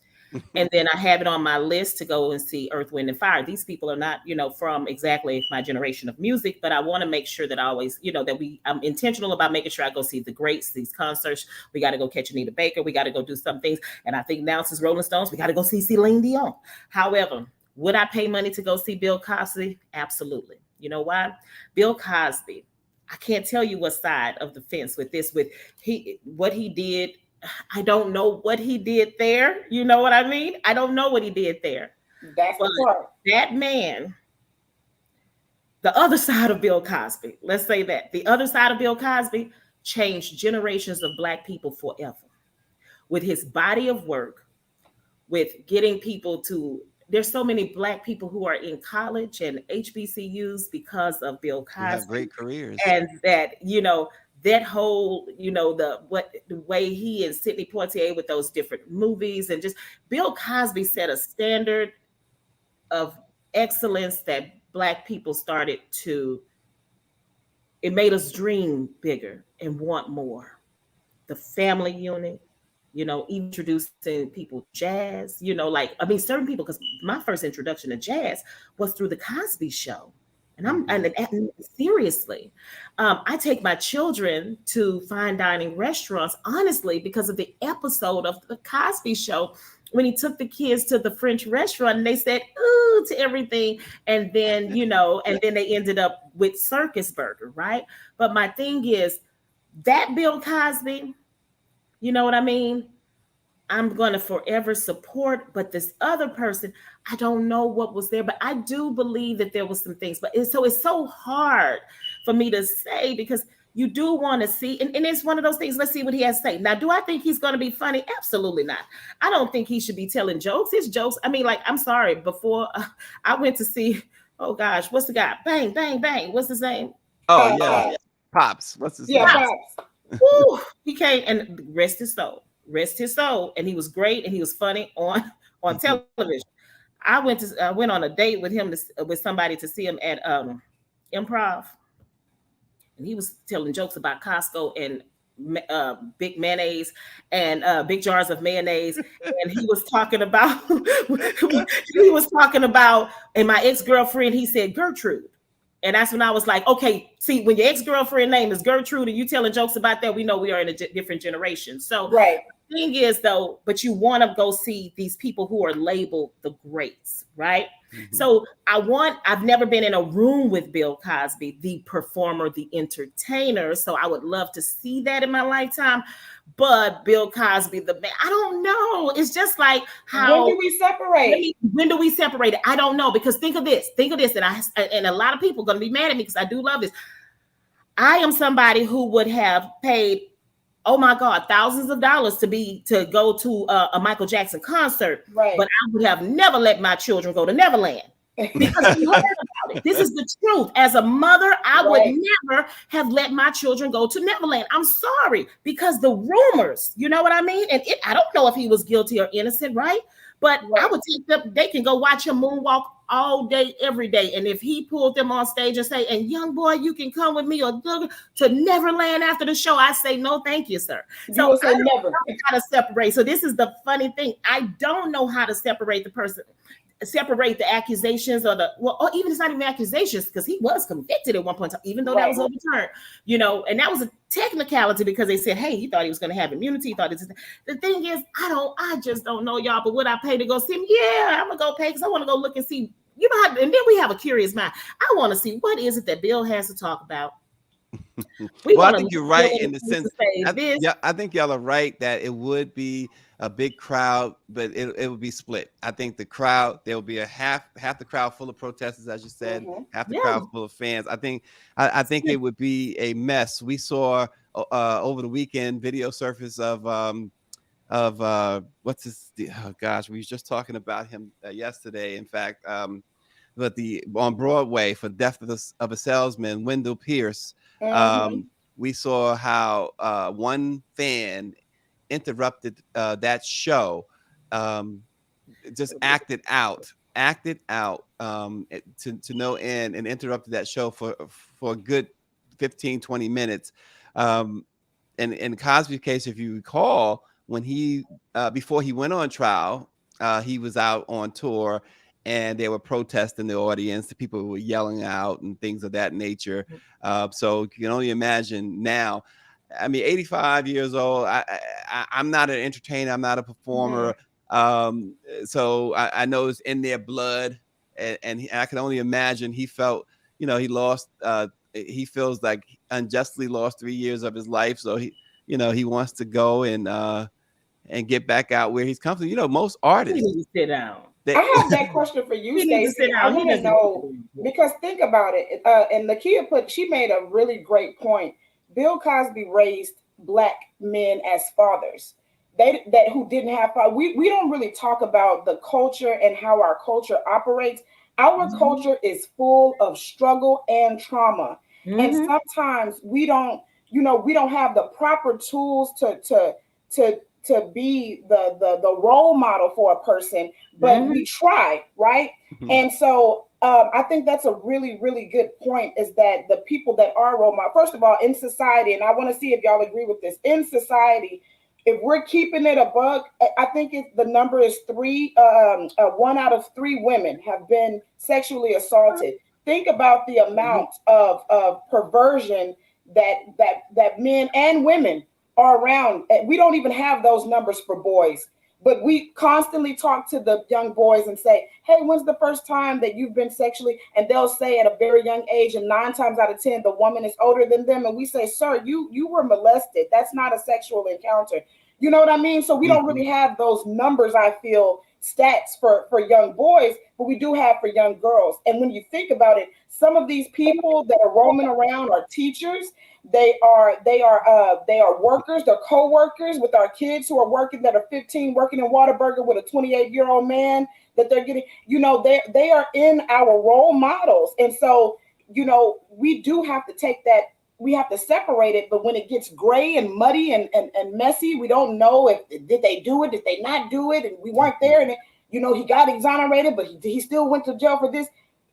And then I have it on my list to go and see Earth, Wind, and Fire. These people are not, from exactly my generation of music, but I want to make sure that I always, that I'm intentional about making sure I go see the greats, these concerts. We got to go catch Anita Baker. We got to go do some things. And I think now since Rolling Stones, we got to go see Celine Dion. However, would I pay money to go see Bill Cosby? Absolutely. You know why? Bill Cosby, I can't tell you what side of the fence with what he did. I don't know what he did there. You know what I mean? I don't know what he did there. That's the part. That man, the other side of Bill Cosby, let's say that, the other side of Bill Cosby changed generations of Black people forever. With his body of work, with getting people to, there's so many Black people who are in college and HBCUs because of Bill Cosby. Have great careers. And that, that whole, the way he and Sidney Poitier with those different movies, and just Bill Cosby set a standard of excellence that Black people started to, it made us dream bigger and want more. The family unit, introducing people jazz, certain people, because my first introduction to jazz was through the Cosby Show. And seriously, I take my children to fine dining restaurants, honestly, because of the episode of the Cosby Show when he took the kids to the French restaurant and they said, ooh, to everything. And then, and then they ended up with Circus Burger, right? But my thing is that Bill Cosby, you know what I mean? I'm going to forever support, but this other person, I don't know what was there, but I do believe that there was some things. But it's so hard for me to say because you do want to see, and it's one of those things. Let's see what he has to say. Now, do I think he's going to be funny? Absolutely not. I don't think he should be telling jokes. His jokes, I mean, like, I'm sorry, before I went to see, oh gosh, what's the guy? Bang, bang, bang. What's his name? Oh, yeah. Pops. What's his name? Pops. Woo, he came and rest his soul, and he was great and he was funny on television. I went on a date with him with somebody to see him at Improv, and he was telling jokes about Costco and big mayonnaise and big jars of mayonnaise, and he was talking about and my ex-girlfriend, he said Gertrude. And that's when I was like, okay, see, when your ex-girlfriend name is Gertrude and you telling jokes about that, we know we are in a different generation. So right. The thing is, though, but you want to go see these people who are labeled the greats, right? Mm-hmm. So I've never been in a room with Bill Cosby, the performer, the entertainer. So I would love to see that in my lifetime. But Bill Cosby, the man, I don't know. It's just like how. When do we separate? When do we separate it? I don't know, because think of this, and a lot of people are going to be mad at me because I do love this. I am somebody who would have paid, oh my God, thousands of dollars to go to a Michael Jackson concert, right? But I would have never let my children go to Neverland. Because we heard about it. This is the truth. As a mother, I would never have let my children go to Neverland. I'm sorry, because the rumors, you know what I mean? And I don't know if he was guilty or innocent, right? But I would take them, they can go watch him moonwalk all day, every day. And if he pulled them on stage and say, and young boy, you can come with me or to Neverland after the show, I say, no, thank you, sir. So I don't know how to separate. So this is the funny thing. I don't know how to separate the accusations or even it's not even accusations, because he was convicted at one point, even though that was overturned, and that was a technicality because they said, hey, he thought he was going to have immunity. He thought the thing is, I just don't know, y'all, but would I pay to go see him? Yeah, I'm gonna go pay because I want to go look and see, and then we have a curious mind. I want to see what is it that Bill has to talk about. I think you're right in the sense. I think y'all are right that it would be a big crowd, but it would be split. I think the crowd, there will be a half the crowd full of protesters, as you said, half the crowd full of fans. I think it would be a mess. We saw over the weekend video surface of what's his? Oh gosh, we were just talking about him yesterday. In fact, but on Broadway for Death of a Salesman, Wendell Pierce. We saw how one fan interrupted that show, just acted out to no end, and interrupted that show for a good 15-20 minutes. In Cosby's case, if you recall, when he before he went on trial, he was out on tour, and they were protesting the audience. The people were yelling out and things of that nature. So you can only imagine now. I mean, 85 years old. I'm not an entertainer. I'm not a performer. So I know it's in their blood, and I can only imagine he felt, he lost. He feels like unjustly lost 3 years of his life. So he wants to go and get back out where he's comfortable. Most artists sit down. I have that question for you, Stacey. I want to know, because think about it. And Nakia she made a really great point. Bill Cosby raised Black men as fathers. Who didn't have fathers. We don't really talk about the culture and how our culture operates. Our culture is full of struggle and trauma, and sometimes we don't have the proper tools to be the role model for a person, but we try, right? And so I think that's a really, really good point, is that the people that are role model, first of all, in society, and I want to see if y'all agree with this, in society, if we're keeping it a buck, I think the number is 3, 1 out of 3 women have been sexually assaulted. Think about the amount of perversion that men and women are around. We don't even have those numbers for boys, but we constantly talk to the young boys and say, hey, when's the first time that you've been sexually? And they'll say at a very young age, and 9 times out of 10, the woman is older than them. And we say, sir, you were molested. That's not a sexual encounter. You know what I mean? So we don't really have those numbers, I feel, stats for young boys, but we do have for young girls. And when you think about it, some of these people that are roaming around are teachers. They are workers. They're co-workers with our kids who are working, that are 15, working in Whataburger with a 28-year-old man that they're getting. You know, they are in our role models, and so, you know, we do have to take that. We have to separate it, but when it gets gray and muddy and messy, we don't know if did they do it, did they not do it, and we weren't there, and you know, he got exonerated, but he still went to jail for this.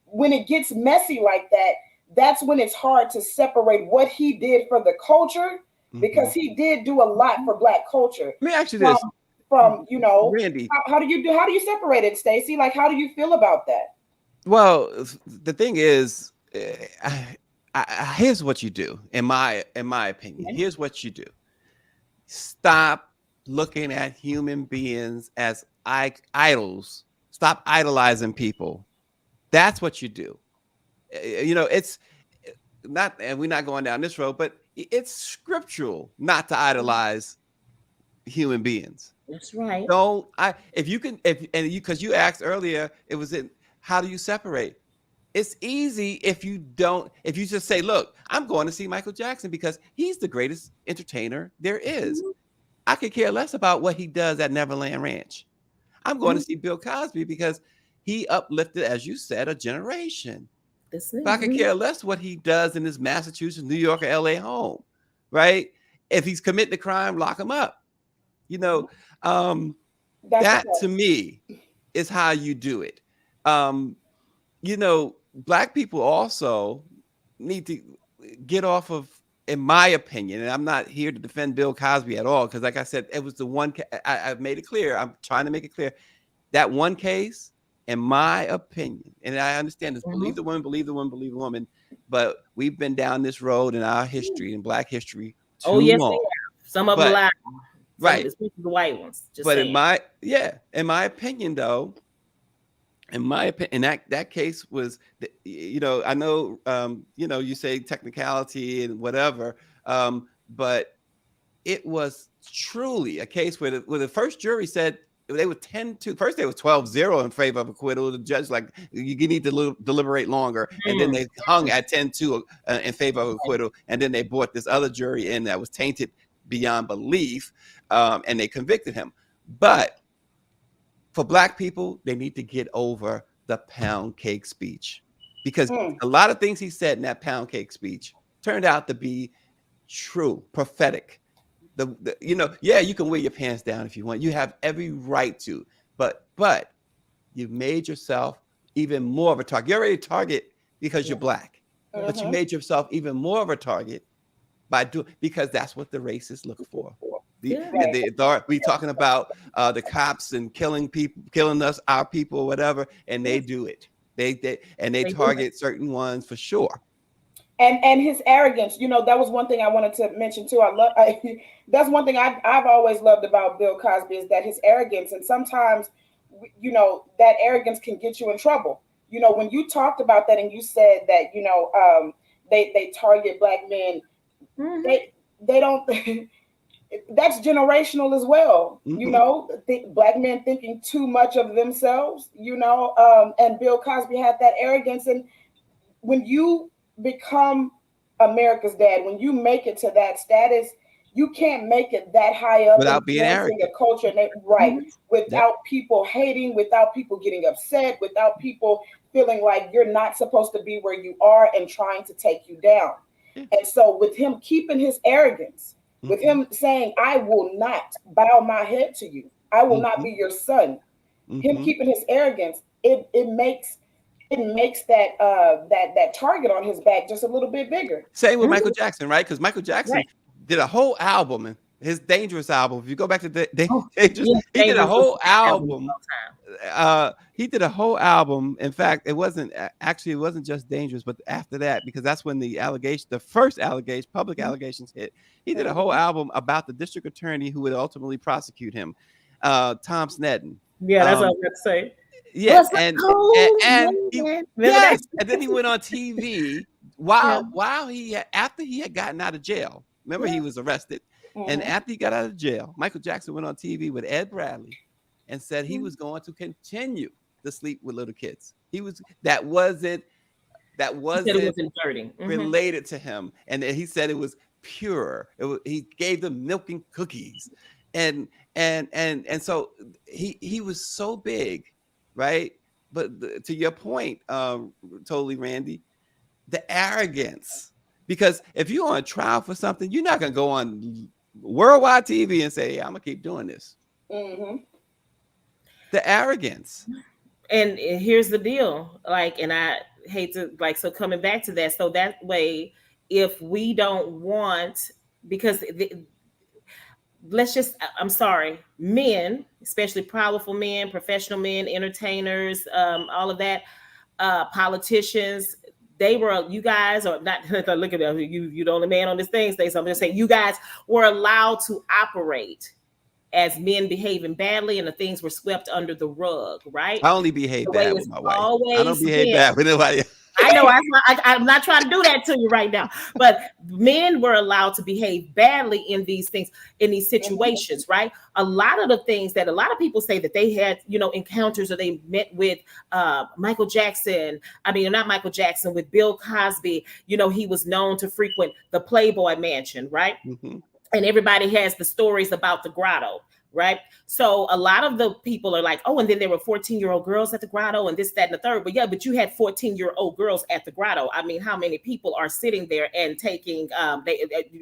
When it gets messy like that, that's when it's hard to separate what he did for the culture, because he did do a lot for Black culture. Let me ask you this. From you know, Randy, how do you separate it, Stacey? Like, how do you feel about that? Well, the thing is, here's what you do, in my opinion. Here's what you do. Stop looking at human beings as idols. Stop idolizing people. That's what you do. You know, it's not, and we're not going down this road, but it's scriptural not to idolize human beings. That's right. Because you asked earlier, it was in, how do you separate? It's easy if you just say, look, I'm going to see Michael Jackson because he's the greatest entertainer there is. I could care less about what he does at Neverland Ranch. I'm going to see Bill Cosby because he uplifted, as you said, a generation. But I could care less what he does in his Massachusetts, New York, or LA home, right? If he's committing a crime, lock him up. You know, that to me is how you do it. You know, Black people also need to get off of, in my opinion, and I'm not here to defend Bill Cosby at all, because like I said, it was the one, I've made it clear, I'm trying to make it clear, that one case, in my opinion, and I understand this, believe the woman, believe the woman, believe the woman, but we've been down this road in our history, in Black history, too long. Some of them lie. Right. Especially the white ones. But saying. in my opinion, though, that case was, you know, I know, you know, you say technicality and whatever, but it was truly a case where the first jury said they were 10-2. First, they were 12-0 in favor of acquittal. The judge like, you need to deliberate longer, and then they hung at 10-2 in favor of acquittal, and then they brought this other jury in that was tainted beyond belief, and they convicted him. But for Black people, they need to get over the pound cake speech, because a lot of things he said in that pound cake speech turned out to be true, prophetic. You know, yeah, you can wear your pants down if you want. You have every right to, but you've made yourself even more of a target. You're already a target because you're Black, but you made yourself even more of a target because that's what the racists look for. We talking about the cops and killing people, killing us, our people, whatever, and they do it. They target certain ones for sure. And his arrogance, you know, that was one thing I wanted to mention too. That's one thing I've always loved about Bill Cosby, is that his arrogance, and sometimes, you know, that arrogance can get you in trouble. You know, when you talked about that and you said that, you know, they target Black men, they don't. That's generational as well. You know, Black men thinking too much of themselves. You know, and Bill Cosby had that arrogance, and when you become America's dad, when you make it to that status, you can't make it that high up without being arrogant. A culture, without people hating, without people getting upset, without people feeling like you're not supposed to be where you are and trying to take you down. And so with him keeping his arrogance, with him saying, I will not bow my head to you, I will not be your son, him keeping his arrogance, it makes that target on his back just a little bit bigger. Same with Michael Jackson, right? Because Michael Jackson did a whole album, his Dangerous album. If you go back to Dangerous, he did a whole album. He did a whole album. In fact, it wasn't just Dangerous, but after that, because that's when the first public allegations hit. He did a whole album about the district attorney who would ultimately prosecute him, Tom Sneddon. Yeah, that's what I was going to say. Yeah, and then he went on TV after he had gotten out of jail. Remember, he was arrested, And after he got out of jail, Michael Jackson went on TV with Ed Bradley and said he was going to continue to sleep with little kids. That wasn't dirty. related to him. And he said it was pure. He gave them milk and cookies. And so he was so big, right? But to your point, totally, Randy, the arrogance. Because if you're on trial for something, you're not gonna go on worldwide TV and say, I'm gonna keep doing this. The arrogance. And here's the deal, and I hate to so coming back to that. So that way, if we don't want, because I'm sorry, men, especially powerful men, professional men, entertainers, all of that, politicians, you guys are not, look at them, you the only man on this thing, say something, say you guys were allowed to operate as men behaving badly, and the things were swept under the rug, right? I only behave bad with my wife. I don't behave bad with anybody. I know I'm not trying to do that to you right now, but men were allowed to behave badly in these things, in these situations, right? A lot of the things that a lot of people say that they had, encounters, or they met with Michael Jackson. I mean, not Michael Jackson, with Bill Cosby. He was known to frequent the Playboy Mansion, right? And everybody has the stories about the grotto, right? So a lot of the people are like, oh, and then there were 14-year-old girls at the grotto and this, that, and the third. But you had 14-year-old girls at the grotto. I mean, how many people are sitting there and taking,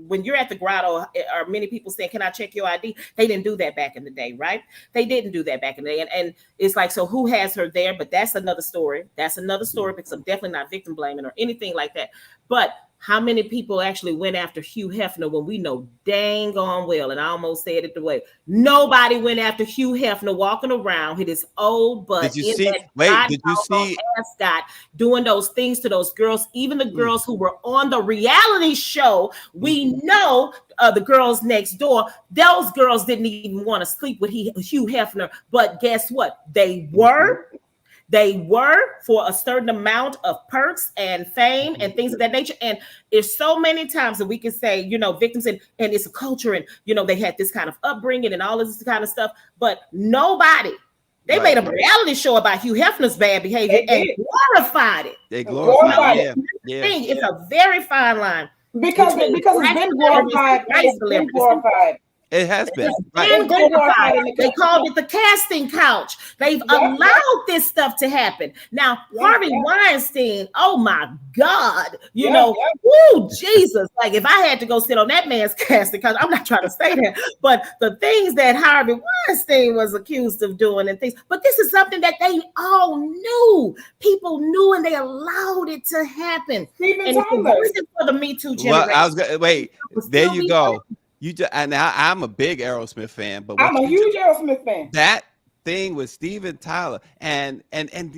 when you're at the grotto, are many people saying, can I check your ID? They didn't do that back in the day, right? They didn't do that back in the day. And it's like, so who has her there? But that's another story. That's another story, because I'm definitely not victim blaming or anything like that. But how many people actually went after Hugh Hefner when we know dang on well, and I almost said it the way, nobody went after Hugh Hefner walking around with his old butt. Did you see ascot doing those things to those girls, even the girls who were on the reality show? We know the girls next door, those girls didn't even want to sleep with Hugh Hefner, but guess what? They were for a certain amount of perks and fame and things of that nature. And there's so many times that we can say, victims and it's a culture, and, they had this kind of upbringing and all of this kind of stuff, but nobody, they made a reality show about Hugh Hefner's bad behavior and glorified it. They glorified it. It's a very fine line. Because it's been glorified. It's been glorified. It has been. They called it the casting couch. They've allowed this stuff to happen. Now, Harvey Weinstein, oh my God, woo, Jesus. Like, if I had to go sit on that man's casting couch, I'm not trying to say that, but the things that Harvey Weinstein was accused of doing and things, but this is something that they all knew. People knew, and they allowed it to happen. Stephen and Tyler. It's for the Me Too generation. There you go. I'm a big Aerosmith fan, but I'm a huge Aerosmith fan. That thing with Steven Tyler, and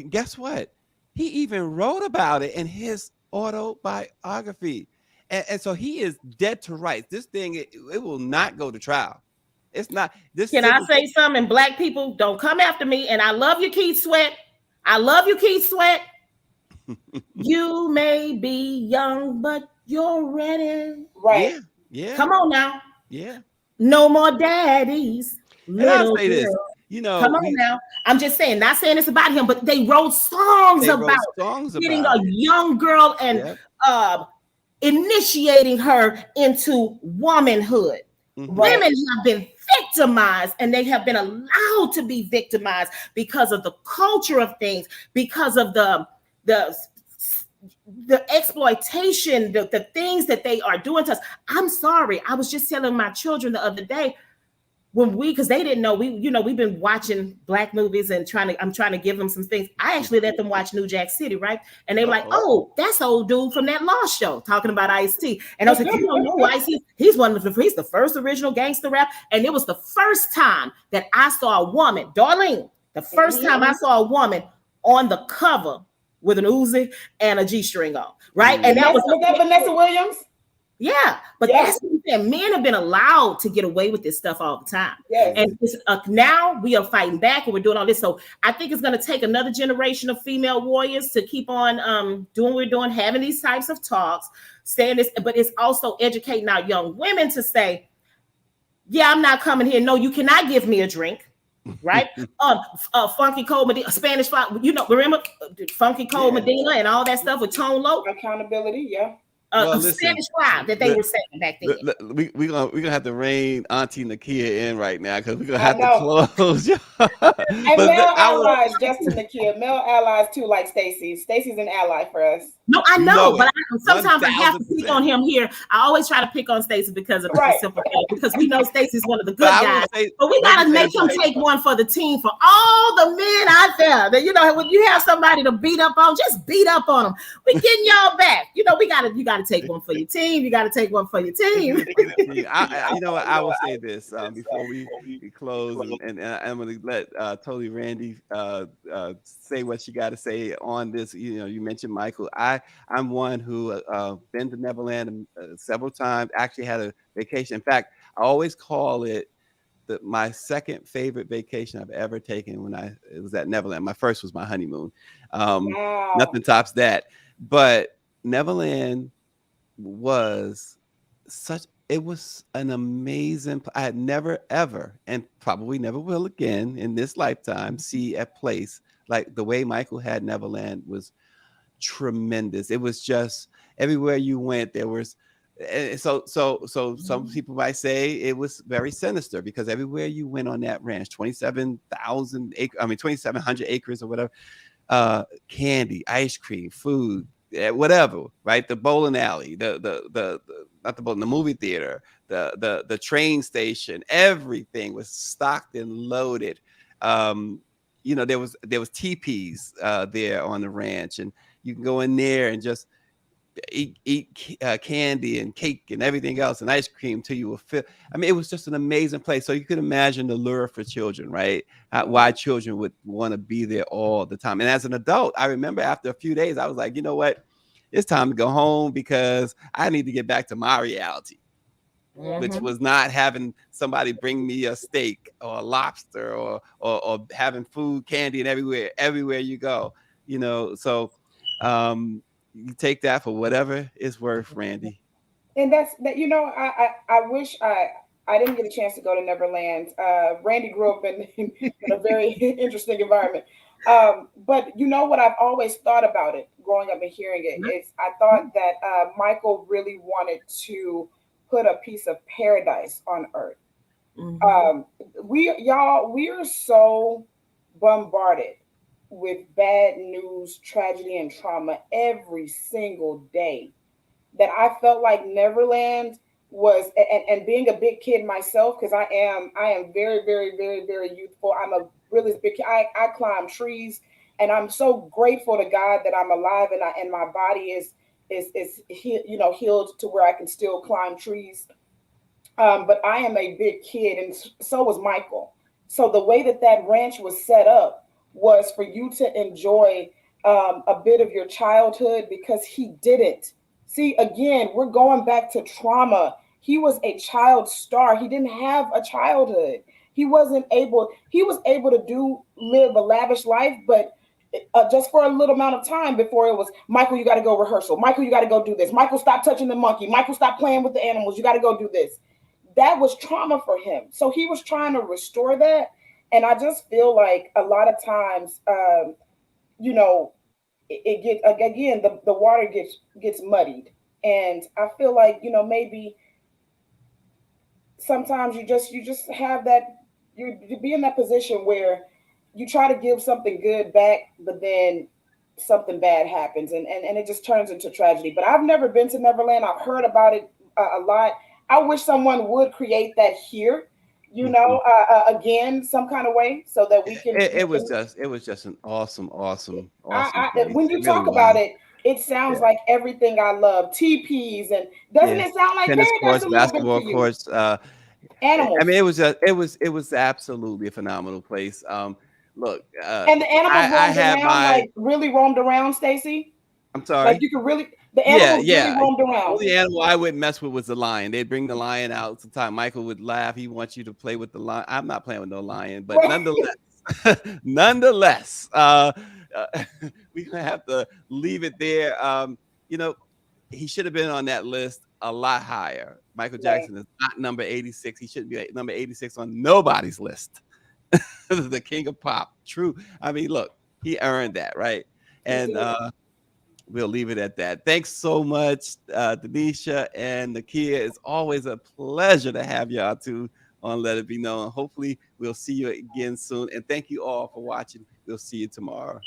guess what? He even wrote about it in his autobiography, and so he is dead to rights. This thing, it will not go to trial. It's not. Can I say something? Black people, don't come after me. And I love you, Keith Sweat. I love you, Keith Sweat. You may be young, but you're ready. Right. Yeah. Come on now. Yeah. No more daddies. And I'll say this. Come on now. I'm just saying, not saying it's about him, but they wrote songs about getting a young girl and initiating her into womanhood. Women have been victimized, and they have been allowed to be victimized because of the culture of things, because of the exploitation, the things that they are doing to us. I'm sorry. I was just telling my children the other day, because they didn't know, we've been watching Black movies and I'm trying to give them some things. I actually let them watch New Jack City, right? And they were like, oh, that's old dude from that Lost show talking about Ice-T. And I was like, you don't know Ice-T? He's the first original gangster rap. And it was the first time that I saw a woman, Darlene, the first time I saw a woman on the cover with an Uzi and a G-string on, right? And that was that Vanessa Williams. Yeah, but that's what I'm saying. Men have been allowed to get away with this stuff all the time. Yes. And it's, now we are fighting back, and we're doing all this. So I think it's going to take another generation of female warriors to keep on doing what we're doing, having these types of talks, saying this, but it's also educating our young women to say, Yeah, I'm not coming here. No, you cannot give me a drink. Right? Funky Cold Medina, Spanish fly, remember Funky Cold Medina and all that stuff with Tone Loc? Accountability, yeah. Well, listen, Spanish fly that they were saying back then. We're gonna have to rein Auntie Nakia in right now because we're gonna have to close. And male allies, Justin Nakia, male allies too, like Stacey. Stacey's an ally for us. No, I know, but sometimes I have to pick on him here. I always try to pick on Stacey because of the simple fact, because we know Stacey's one of the good guys. But we gotta make him take one for the team for all the men out there. That when you have somebody to beat up on, just beat up on them. We getting y'all back. You gotta take one for your team. You gotta take one for your team. I will say this before we close, and I'm gonna let totally Randy say what she got to say on this. You mentioned Michael. I'm one who been to Neverland several times. Actually had a vacation. In fact, I always call it my second favorite vacation I've ever taken it was at Neverland. My first was my honeymoon. Wow. Nothing tops that. But Neverland was it was an amazing. I had never ever, and probably never will again in this lifetime, see a place like the way Michael had Neverland. Was tremendous. It was just everywhere you went there was so some people might say it was very sinister because everywhere you went on that ranch, 2,700 acres or whatever, candy, ice cream, food, whatever, right? The bowling alley, the movie theater, the train station, everything was stocked and loaded. There was teepees there on the ranch, and you can go in there and just eat candy and cake and everything else and ice cream till you will feel. I mean, it was just an amazing place. So you could imagine the lure for children, right? Why children would want to be there all the time. And as an adult, I remember after a few days, I was like, you know what? It's time to go home because I need to get back to my reality, which was not having somebody bring me a steak or a lobster or having food, candy, and everywhere you go, So you take that for whatever it's worth, Randy. And that's that. I wish I didn't get a chance to go to Neverland. Randy grew up in a very interesting environment. But what I've always thought about it growing up and hearing it is I thought that Michael really wanted to put a piece of paradise on earth. We are so bombarded with bad news, tragedy, and trauma every single day that I felt like Neverland was, and being a big kid myself, because I am very, very, very, very youthful. I'm a really big kid. I climb trees, and I'm so grateful to God that I'm alive and my body is healed to where I can still climb trees. But I am a big kid, and so was Michael. So the way that ranch was set up was for you to enjoy a bit of your childhood because he didn't. See, again, we're going back to trauma. He was a child star. He didn't have a childhood. He was able to live a lavish life, but just for a little amount of time before it was, Michael, you got to go rehearsal. Michael, you got to go do this. Michael, stop touching the monkey. Michael, stop playing with the animals. You got to go do this. That was trauma for him. So he was trying to restore that. And I just feel like a lot of times, it gets, again, the water gets muddied. And I feel like, maybe sometimes you just have that, you be in that position where you try to give something good back, but then something bad happens and it just turns into tragedy. But I've never been to Neverland. I've heard about it a lot. I wish someone would create that here. Again, some kind of way so that we can. It was just an awesome. When you talk about it, it sounds like everything I love. TPs and doesn't it sound like tennis courts, basketball courts, animals? I mean, it was absolutely a phenomenal place. Look, and the animals really roamed around, Stacey. I'm sorry. Like you could really. The animals really roamed around. The only animal I wouldn't mess with was the lion. They'd bring the lion out. Sometimes Michael would laugh. He wants you to play with the lion. I'm not playing with no lion, but nonetheless, we're gonna have to leave it there. He should have been on that list a lot higher. Michael Right. Jackson is not number 86. He shouldn't be like number 86 on nobody's list. The king of pop. True. I mean, look, he earned that, right? And we'll leave it at that. Thanks so much, Denisha and Nakia. It's always a pleasure to have y'all two on Let It Be Known. Hopefully, we'll see you again soon. And thank you all for watching. We'll see you tomorrow.